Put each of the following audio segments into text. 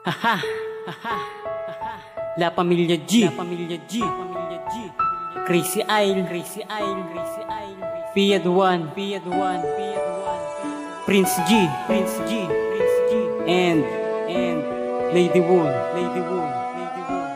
Haha, haha, La Pamilya G, La Pamilya G, Crazy Isle, Crazy Isle, Crazy Isle, Fiat One, Fiat One, Fiat One, Prince G, Prince G, Prince G, and Lady Wool, Lady Wool, Lady Wool.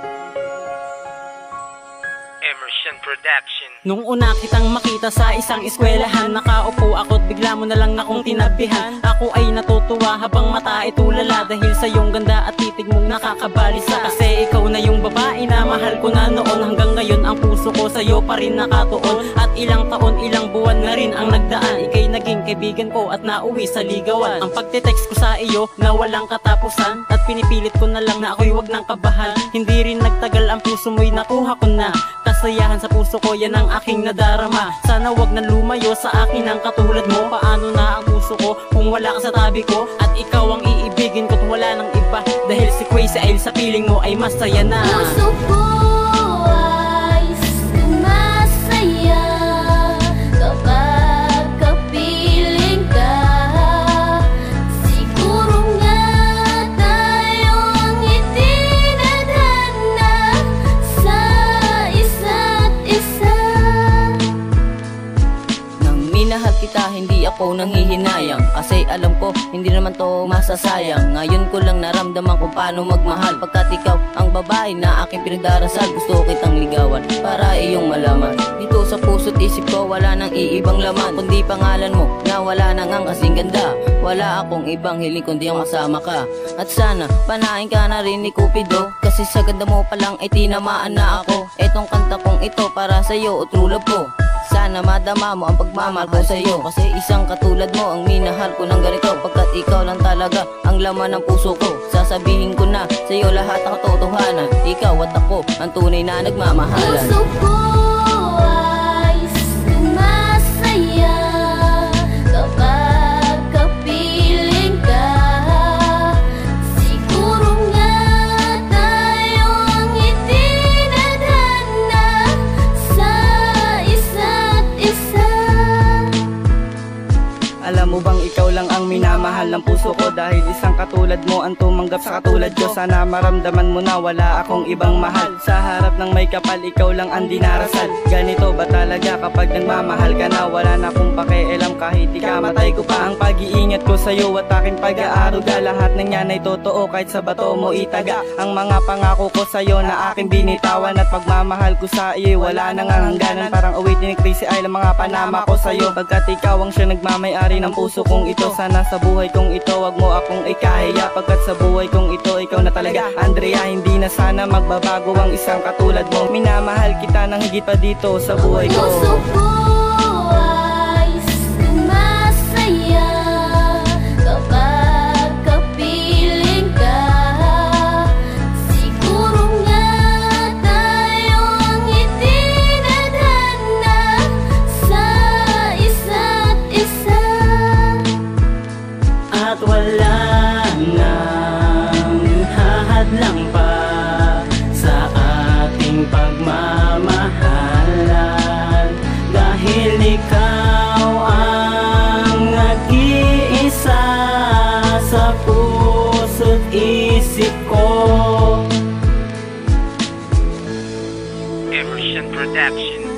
Emerson Production. Nung una kitang makita sa isang eskwelahan, nakaupo ako't bigla mo na lang akong tinabihan. Ako ay natutuwa habang mata ay tulala, dahil sa iyong ganda at titig mong nakakabalisa. Kasi ikaw na yung babae na mahal ko na noon. Hanggang ngayon ang puso ko sa'yo pa rin nakatuon. At ilang taon, ilang buwan na rin ang nagdaan, ika'y naging kaibigan ko at nauwi sa ligawan. Ang pagte-text ko sa iyo na walang katapusan, at pinipilit ko na lang na ako'y wag nang kabahan. Hindi rin nagtagal, ang puso mo'y nakuha ko na. Kasayahan sa puso ko, yan ang aking nadarama. Sana wag na lumayo sa akin ang katulad mo. Paano na ang puso ko kung wala ka sa tabi ko? At ikaw ang iibigin ko't wala nang iba, dahil si Crazy Isle sa piling mo ay masaya na. Puso ko ay sumasaya kapag kapiling ka. Siguro nga tayo ang itinadhana sa isa't isa. Nang minahal kita, hindi ako nanghihinayang, kasi alam ko hindi naman to masasayang. Ngayon ko lang naramdaman kung paano magmahal, pagkat ikaw ang babae na aking pinagdarasal. Gusto kitang ligawan para iyong malaman. Dito sa puso't isip ko wala nang iibang laman, kundi pangalan mo na wala nang ang kasing ganda. Wala akong ibang hiling kundi ang masama ka. At sana panain ka na rin ni Cupido, kasi sa ganda mo palang ay tinamaan na ako. Etong kanta kong ito para sa'yo o true love ko. Sana madama mo ang pagmamahal ko sa'yo, kasi isang katulad mo ang minahal ko ng ganito. Pagkat ikaw lang talaga ang laman ng puso ko, sasabihin ko na sa'yo lahat ang katotohanan. Ikaw at ako ang tunay na nagmamahalan. Puso ko ay sumasaya kapag kapiling ka. Siguro nga tayo ang itinadhana sa isa't isa. Alam mo bang ikaw lang ang minamahal ng puso ko, dahil isang katulad mo ang tumanggap sa katulad ko. Sana maramdaman mo na wala akong ibang mahal. Sa harap ng may kapal, ikaw lang ang dinarasal. Ganito ba talaga kapag nagmamahal ka na? Wala na akong pakialam kahit ikamatay ko pa. Ang pag-iingat ko sa'yo at aking pag-aaruga, lahat ng yan ay totoo kahit sa bato mo itaga. Ang mga pangako ko sa'yo na aking binitawan, at pagmamahal ko sa iyo wala nang hangganan. Parang awitin ni Crazy Isle ang mga panama ko sa'yo, pagkat ikaw ang siya nagmamay-ari ng puso kong ito. Sana sa buhay kong ito wag mo akong ikahiya, pagkat sa buhay kong ito ikaw na talaga, Andrea. Hindi na sana magbabago ang isang katulad mo. Minamahal kita ng higit pa dito sa buhay ko. Puso ko ay sumasaya kapag kapiling ka. Siguro nga tayo ang itinadhana sa isa't isa. At wala nang hahadlang pa sa ating pagmamahalan, dahil ikaw ang nag-iisa sa puso't isip ko. Emerson Production.